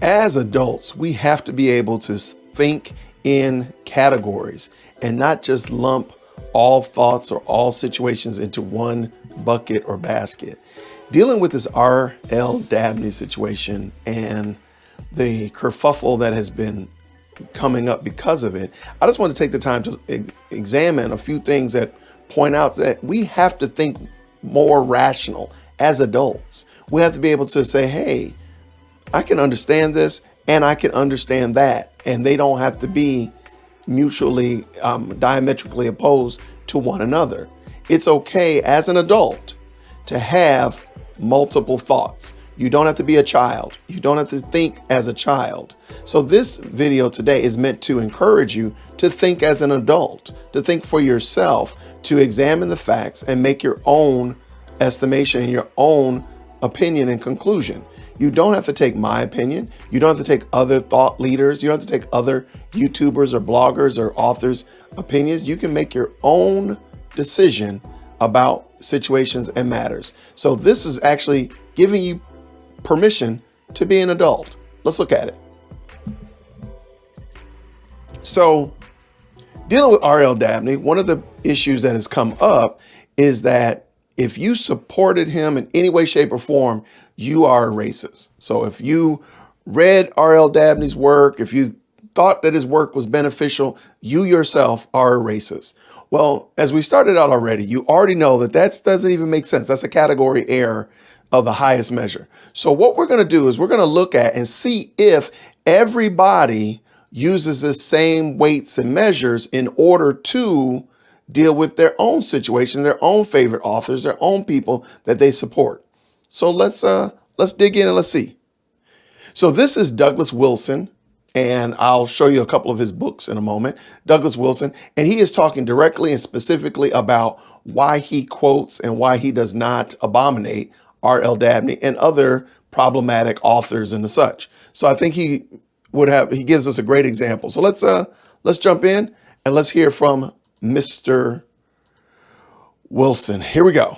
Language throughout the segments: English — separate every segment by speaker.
Speaker 1: As adults, we have to be able to think in categories and not just lump all thoughts or all situations into one bucket or basket. Dealing with this RLDabney situation and the kerfuffle that has been coming up because of it, I just want to take the time to examine a few things that point out that we have to think more rational as adults. We have to be able to say, hey, I can understand this and I can understand that. And they don't have to be mutually diametrically opposed to one another. It's okay as an adult to have multiple thoughts. You don't have to be a child. You don't have to think as a child. So this video today is meant to encourage you to think as an adult, to think for yourself, to examine the facts and make your own estimation and your own opinion and conclusion. You don't have to take my opinion. You don't have to take other thought leaders. You don't have to take other YouTubers or bloggers or authors' opinions. You can make your own decision about situations and matters. So this is actually giving you permission to be an adult. Let's look at it. So dealing with RLDabney, one of the issues that has come up is that if you supported him in any way, shape, or form, you are a racist. So if you read RLDabney's work, if you thought that his work was beneficial, you yourself are a racist. Well, as we started out already, you already know that that doesn't even make sense. That's a category error of the highest measure. So what we're going to do is we're going to look at and see if everybody uses the same weights and measures in order to deal with their own situation, their own favorite authors, their own people that they support. So let's dig in and let's see. So this is Douglas Wilson, and I'll show you a couple of his books in a moment. Douglas Wilson, and he is talking directly and specifically about why he quotes and why he does not abominate RLDabney and other problematic authors and the such. So I think he gives us a great example. So let's jump in and let's hear from Mr. Wilson. Here we go.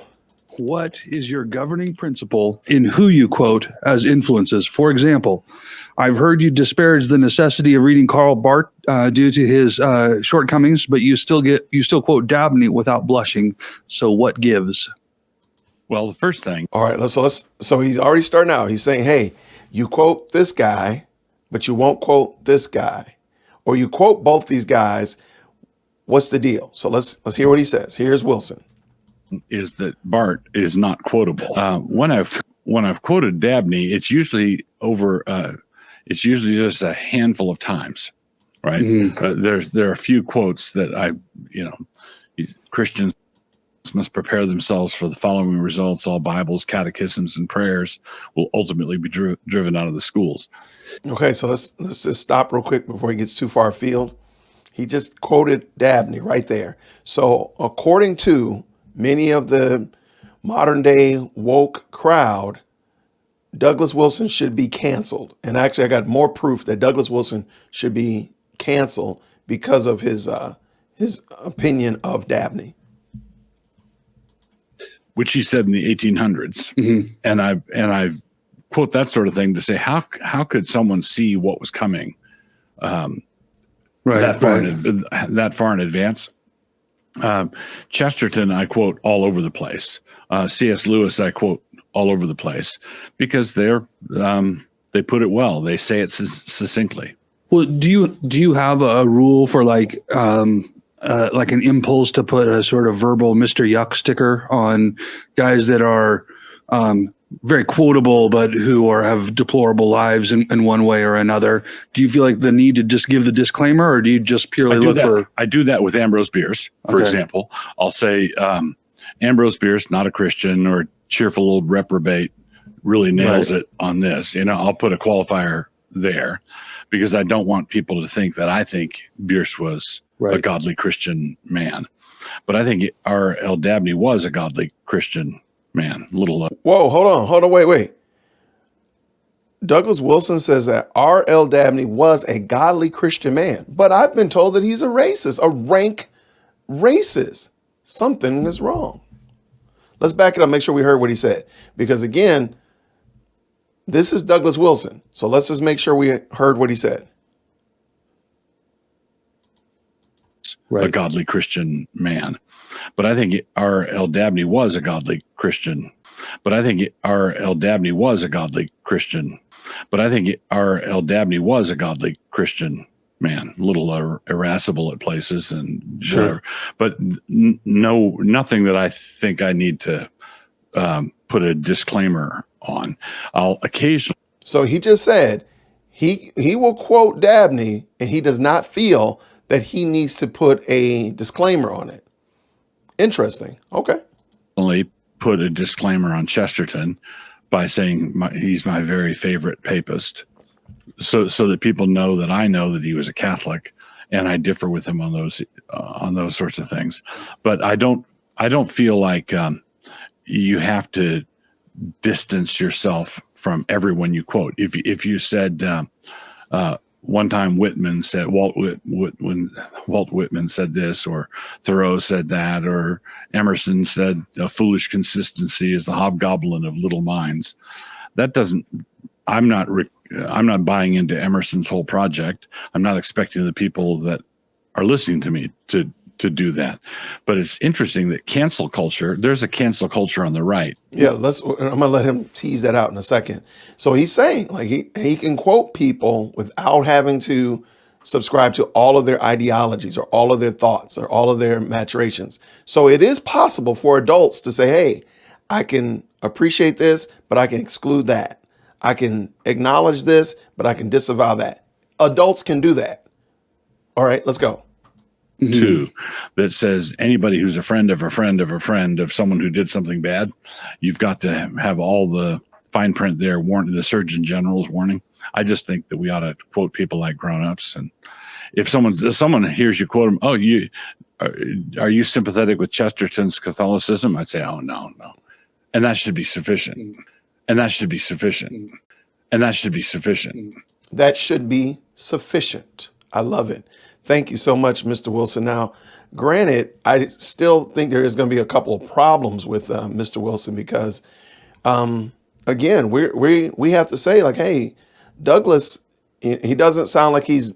Speaker 2: What is your governing principle in who you quote as influences? For example, I've heard you disparage the necessity of reading Karl Barth due to his shortcomings, but you still quote Dabney without blushing. So what gives?
Speaker 3: Well, the first thing.
Speaker 1: All right, so he's already starting out. He's saying, hey, you quote this guy, but you won't quote this guy, or you quote both these guys. What's the deal? So let's hear what he says. Here's Wilson.
Speaker 3: Is that Barth is not quotable. When I've quoted Dabney, it's usually just a handful of times, right? Mm-hmm. There are a few quotes that Christians must prepare themselves for the following results. All Bibles, catechisms, and prayers will ultimately be driven out of the schools.
Speaker 1: Okay, so let's just stop real quick before he gets too far afield. He just quoted Dabney right there. So according to many of the modern day woke crowd, Douglas Wilson should be canceled. And actually, I got more proof that Douglas Wilson should be canceled because of his opinion of Dabney,
Speaker 3: which he said in the 1800s. Mm-hmm. And I quote that sort of thing to say, how could someone see what was coming that far in advance? Chesterton, I quote all over the place. C.S. Lewis, I quote all over the place because they put it well. They say it succinctly.
Speaker 2: Well, do you have a rule for like an impulse to put a sort of verbal Mr. Yuck sticker on guys that are very quotable, but who have deplorable lives in one way or another? Do you feel like the need to just give the disclaimer, or do you just purely look for?
Speaker 3: I do that with Ambrose Bierce, for example. I'll say Ambrose Bierce, not a Christian or cheerful old reprobate, really nails it on this. I'll put a qualifier there because I don't want people to think that I think Bierce was a godly Christian man, but I think RLDabney was a godly Christian man.
Speaker 1: Whoa, hold on, wait. Douglas Wilson says that RLDabney was a godly Christian man, but I've been told that he's a racist, a rank racist. Something is wrong. Let's back it up, make sure we heard what he said. Because again, This is Douglas Wilson. So let's just make sure we heard what he said.
Speaker 3: A godly Christian man. But I think RLDabney was a godly Christian. But I think RLDabney was a godly Christian. But I think RLDabney was a godly Christian man. A little irascible at places and whatever. But nothing that I think I need to put a disclaimer on. I'll occasionally.
Speaker 1: So he just said he will quote Dabney, and he does not feel that he needs to put a disclaimer on it. Interesting. Okay.
Speaker 3: Only put a disclaimer on Chesterton by saying he's my very favorite papist, so that people know that I know that he was a Catholic, and I differ with him on those sorts of things. But I don't feel like you have to distance yourself from everyone you quote. If you said one time Whitman said Walt Whitman said this, or Thoreau said that, or Emerson said a foolish consistency is the hobgoblin of little minds. That doesn't. I'm not buying into Emerson's whole project. I'm not expecting the people that are listening to me to do that. But it's interesting that cancel culture, there's a cancel culture on the right.
Speaker 1: Yeah, I'm going to let him tease that out in a second. So he's saying like he can quote people without having to subscribe to all of their ideologies or all of their thoughts or all of their maturations. So it is possible for adults to say, hey, I can appreciate this, but I can exclude that. I can acknowledge this, but I can disavow that. Adults can do that. All right, let's go.
Speaker 3: Two, that says anybody who's a friend of a friend of a friend of someone who did something bad, you've got to have all the fine print there, the Surgeon General's warning. I just think that we ought to quote people like grown-ups. And if someone hears you quote them, oh, are you sympathetic with Chesterton's Catholicism? I'd say, oh, no. And that should be sufficient. And that should be sufficient. And that should be sufficient.
Speaker 1: That should be sufficient. I love it. Thank you so much, Mr. Wilson. Now, granted, I still think there is going to be a couple of problems with Mr. Wilson because, again, we have to say like, hey, Douglas, he doesn't sound like he's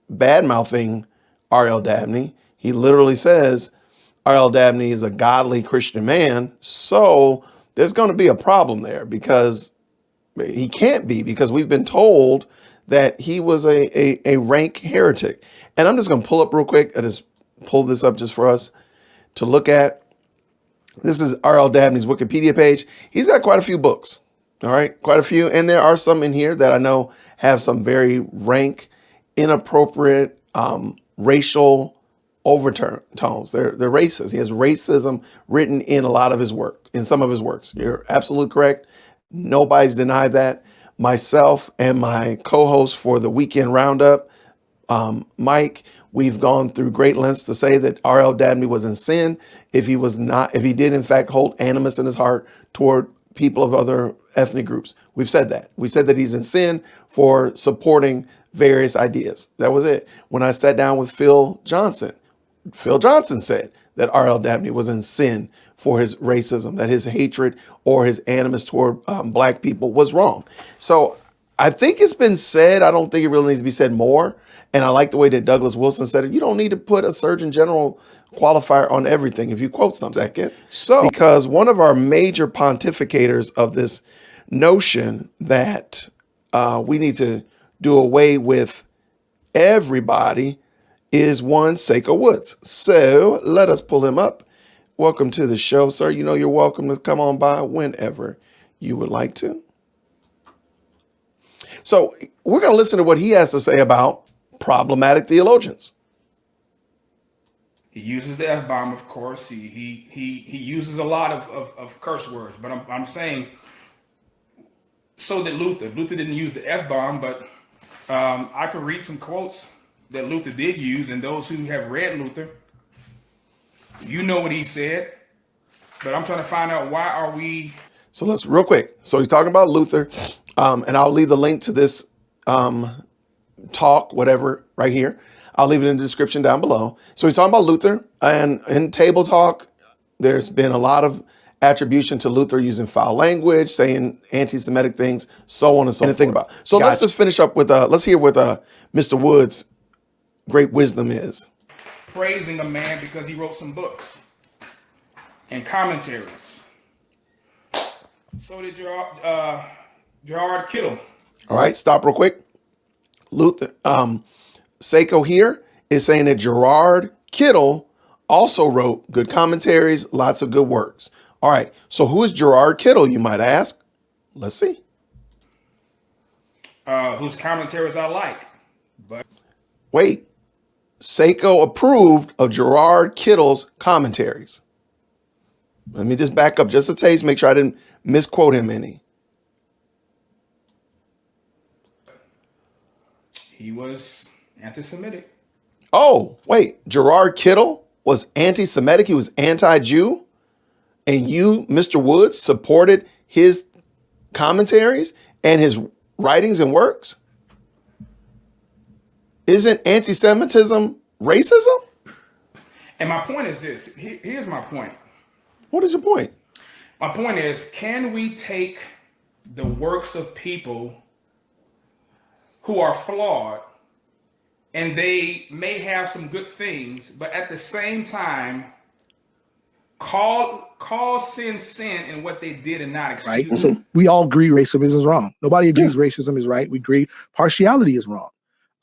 Speaker 1: bad-mouthing RLDabney. He literally says RLDabney is a godly Christian man. So there's going to be a problem there because he can't be, because we've been told that he was a rank heretic. And I'm just going to pull up real quick. I just pulled this up just for us to look at. This is RLDabney's Wikipedia page. He's got quite a few books. All right, quite a few. And there are some in here that I know have some very rank, inappropriate, racial overtones. They're racist. He has racism written in a lot of his work, in some of his works. You're absolutely correct. Nobody's denied that. Myself and my co-host for the Weekend Roundup, Mike, we've gone through great lengths to say that RLDabney was in sin if he did in fact hold animus in his heart toward people of other ethnic groups. We've said that. We said that he's in sin for supporting various ideas. That was it. When I sat down with Phil Johnson said that RLDabney was in sin for his racism, that his hatred or his animus toward black people was wrong. So I think it's been said. I don't think it really needs to be said more. And I like the way that Douglas Wilson said it. You don't need to put a Surgeon General qualifier on everything if you quote something. So, because one of our major pontificators of this notion that we need to do away with everybody is one Seiko Woods. So let us pull him up. Welcome to the show, sir. You know you're welcome to come on by whenever you would like to. So we're going to listen to what he has to say about problematic theologians.
Speaker 4: He uses the F-bomb, of course. He uses a lot of curse words, but I'm saying so did Luther. Luther didn't use the F-bomb, but I could read some quotes that Luther did use, and those who have read Luther, you know what he said, but I'm trying to find out why are we.
Speaker 1: So let's real quick. So he's talking about Luther, and I'll leave the link to this talk, whatever, right here. I'll leave it in the description down below. So he's talking about Luther, and in Table Talk, there's been a lot of attribution to Luther using foul language, saying anti-Semitic things, so on and so forth. Think about. So let's just finish up with let's hear what Mr. Wood's great wisdom is.
Speaker 4: Praising a man because he wrote some books and commentaries. So did Gerard Kittle.
Speaker 1: All right, stop real quick. Luther, Seiko here is saying that Gerard Kittle also wrote good commentaries, lots of good works. All right, so who is Gerard Kittle, you might ask? Let's see.
Speaker 4: Whose commentaries I like. But
Speaker 1: wait, Seiko approved of Gerard Kittle's commentaries. Let me just back up just a taste, make sure I didn't misquote him any.
Speaker 4: He was anti-Semitic.
Speaker 1: Oh, wait, Gerard Kittle was anti-Semitic. He was anti-Jew. And you, Mr. Woods, supported his commentaries and his writings and works? Isn't anti-Semitism racism?
Speaker 4: And my point is this. Here's my point.
Speaker 1: What is your point?
Speaker 4: My point is, can we take the works of people who are flawed, and they may have some good things, but at the same time, call sin in what they did and not excuse
Speaker 5: right?
Speaker 4: it?
Speaker 5: So we all agree racism is wrong. Nobody agrees racism is right. We agree partiality is wrong.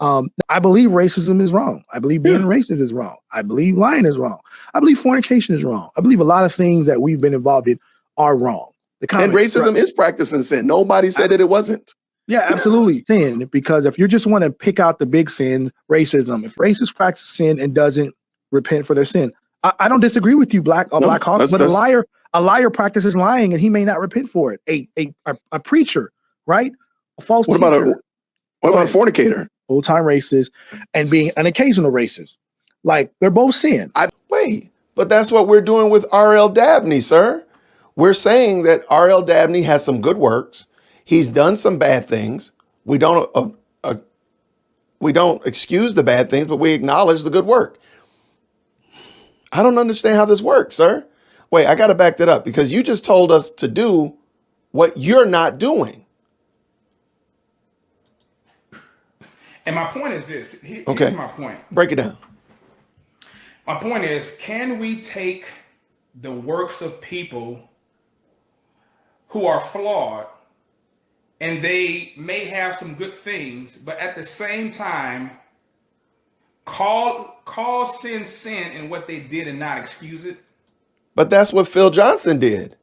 Speaker 5: I believe racism is wrong. I believe being racist is wrong. I believe lying is wrong. I believe fornication is wrong. I believe a lot of things that we've been involved in are wrong.
Speaker 1: And racism is practicing sin. Nobody said that it wasn't.
Speaker 5: Yeah, absolutely. Sin, because if you just want to pick out the big sins, racism, if racist practices sin and doesn't repent for their sin, I don't disagree with you, Black Hawk, but a liar practices lying and he may not repent for it. A preacher, right? A false teacher.
Speaker 1: What about a fornicator?
Speaker 5: Old-time racist and being an occasional racist. Like, they're both sin.
Speaker 1: Wait, but that's what we're doing with RLDabney, sir. We're saying that RLDabney has some good works. He's done some bad things. We don't excuse the bad things, but we acknowledge the good work. I don't understand how this works, sir. Wait, I got to back that up because you just told us to do what you're not doing.
Speaker 4: And my point is this. Here's my point.
Speaker 1: Break it down.
Speaker 4: My point is, can we take the works of people who are flawed, and they may have some good things, but at the same time, call sin in what they did and not excuse it?
Speaker 1: But that's what Phil Johnson did.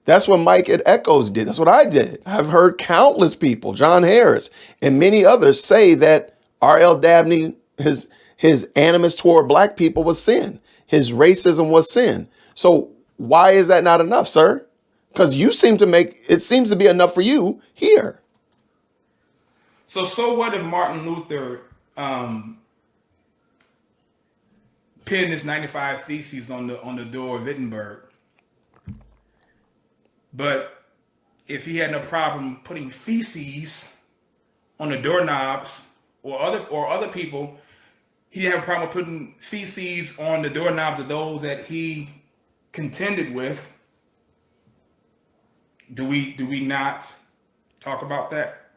Speaker 1: That's what Mike at Echoes did. That's what I did. I've heard countless people, John Harris and many others, say that RLDabney, his animus toward Black people was sin. His racism was sin. So why is that not enough, sir? Because you seems to be enough for you here.
Speaker 4: So what if Martin Luther pinned his 95 Theses on the door of Wittenberg? But if he had no problem putting feces on the doorknobs or other people, he didn't have a problem putting feces on the doorknobs of those that he contended with. Do we not talk about that?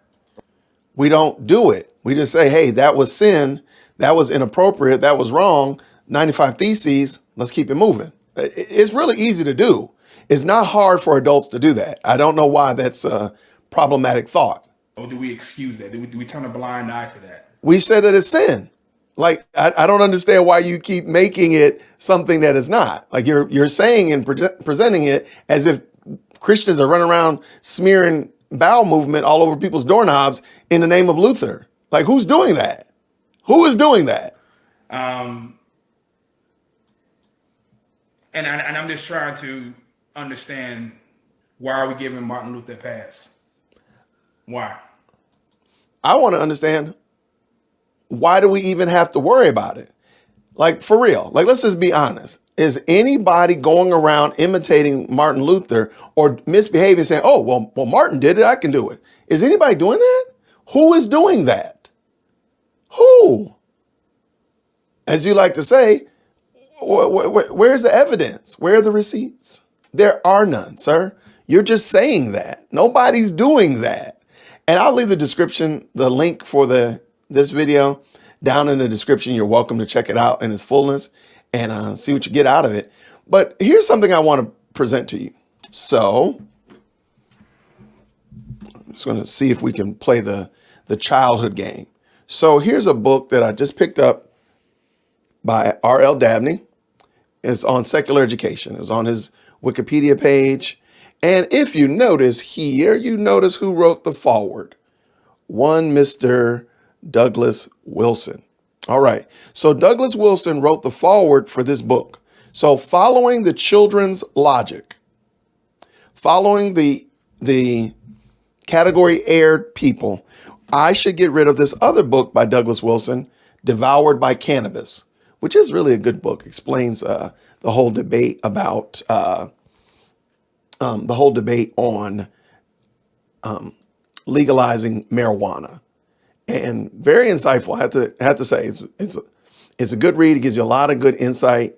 Speaker 1: We don't do it. We just say, hey, that was sin. That was inappropriate. That was wrong. 95 Theses. Let's keep it moving. It's really easy to do. It's not hard for adults to do that. I don't know why that's a problematic thought.
Speaker 4: Or do we excuse that? Do we turn a blind eye to that?
Speaker 1: We said that it's sin. Like, I don't understand why you keep making it something that is not. Like you're saying and presenting it as if Christians are running around smearing bowel movement all over people's doorknobs in the name of Luther. Like, who's doing that? Who is doing that?
Speaker 4: And I'm just trying to understand, why are we giving Martin Luther a pass? Why?
Speaker 1: I want to understand, why do we even have to worry about it? Like, for real, like, let's just be honest. Is anybody going around imitating Martin Luther or misbehaving, saying, oh, well, Martin did it, I can do it? Is anybody doing that? Who is doing that? Who? As you like to say, where's the evidence? Where are the receipts? There are none, sir. You're just saying that. Nobody's doing that. And I'll leave the link for this video down in the description. You're welcome to check it out in its fullness and see what you get out of it. But here's something I want to present to you. So I'm just going to see if we can play the childhood game. So here's a book that I just picked up by RLDabney. It's on secular education. It was on his Wikipedia page. And if you notice here, you notice who wrote the foreword. One Mr. Douglas Wilson. All right. So Douglas Wilson wrote the foreword for this book. So following the children's logic, following the category aired people, I should get rid of this other book by Douglas Wilson, Devoured by Cannabis, which is really a good book. Explains the whole debate about on legalizing marijuana, and very insightful. I have to say it's a good read. It gives you a lot of good insight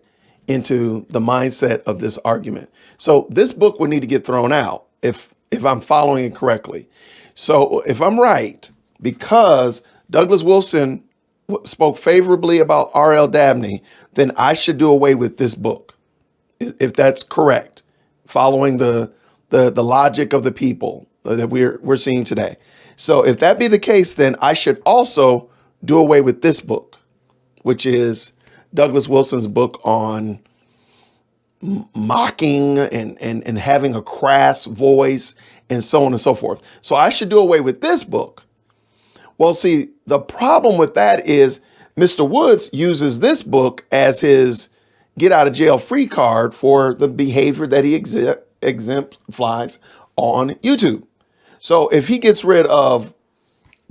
Speaker 1: into the mindset of this argument. So this book would need to get thrown out if I'm following it correctly. So if I'm right, because Douglas Wilson spoke favorably about RLDabney, then I should do away with this book, if that's correct, following the logic of the people that we're seeing today. So if that be the case, then I should also do away with this book, which is Douglas Wilson's book on mocking and having a crass voice and so on and so forth. So I should do away with this book. Well, see, the problem with that is Mr. Woods uses this book as his get out of jail free card for the behavior that he exemplifies on YouTube. So if he gets rid of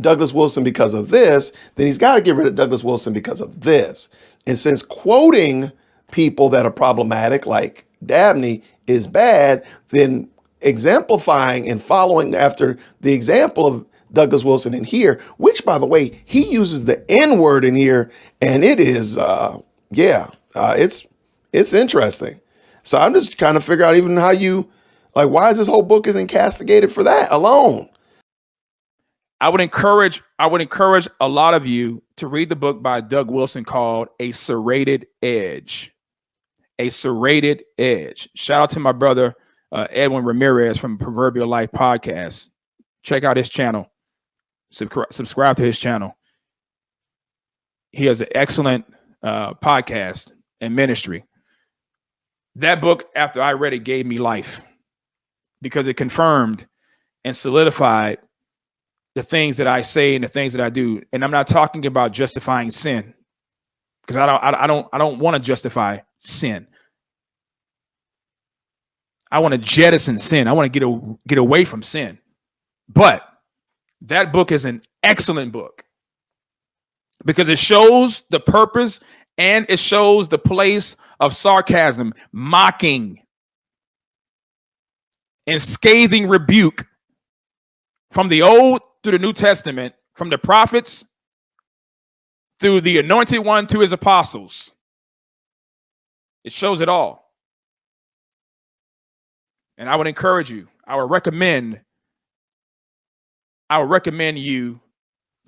Speaker 1: Douglas Wilson because of this, then he's got to get rid of Douglas Wilson because of this. And since quoting people that are problematic like Dabney is bad, then exemplifying and following after the example of Douglas Wilson in here, which, by the way, he uses the N word in here, and it is, it's interesting. So I'm just trying to figure out even how why is this whole book isn't castigated for that alone?
Speaker 4: I would encourage a lot of you to read the book by Doug Wilson called A Serrated Edge. A Serrated Edge. Shout out to my brother Edwin Ramirez from Proverbial Life Podcast. Check out his channel. Subscribe to his channel. He has an excellent podcast and ministry. That book, after I read it, gave me life because it confirmed and solidified the things that I say and the things that I do. And I'm not talking about justifying sin, because I don't want to justify sin. I want to jettison sin. I want to get away from sin. But that book is an excellent book because it shows the purpose and it shows the place of sarcasm, mocking, and scathing rebuke from the Old through the New Testament, from the prophets through the Anointed One to his apostles. It shows it all. And I would encourage you, I would recommend you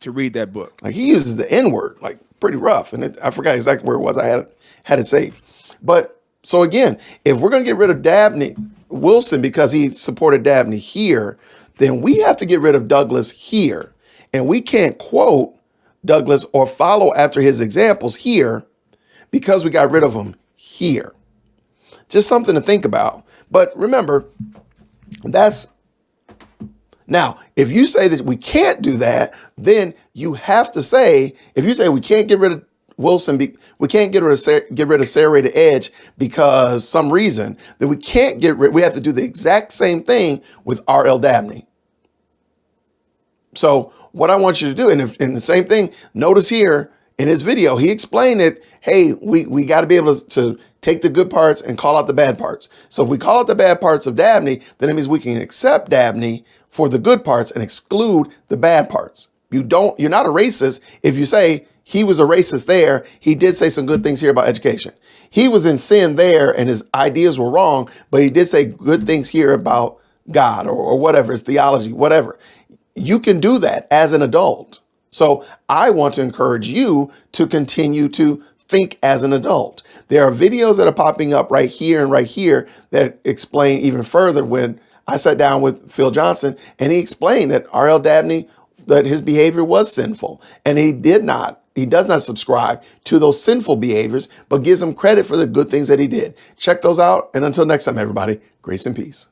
Speaker 4: to read that book.
Speaker 1: Like, he uses the N word, like, pretty rough. And I forgot exactly where it was. I had it saved. But so again, if we're going to get rid of Dabney Wilson because he supported Dabney here, then we have to get rid of Douglas here. And we can't quote Douglas or follow after his examples here because we got rid of him here. Just something to think about. But remember, now, if you say that we can't do that, then you have to say, if you say we can't get rid of Wilson, we can't get rid of serrated edge because some reason, then we have to do the exact same thing with RLDabney. So what I want you to do, and the same thing, notice here in his video, he explained it. Hey, we got to be able to take the good parts and call out the bad parts. So if we call out the bad parts of Dabney, then it means we can accept Dabney for the good parts and exclude the bad parts. You're not a racist if you say he was a racist there. He did say some good things here about education. He was in sin there and his ideas were wrong, but he did say good things here about God or whatever, his theology, whatever. You can do that as an adult. So I want to encourage you to continue to think as an adult. There are videos that are popping up right here that explain even further. When I sat down with Phil Johnson and he explained that RLDabney, that his behavior was sinful, and he does not subscribe to those sinful behaviors, but gives him credit for the good things that he did. Check those out. And until next time, everybody, grace and peace.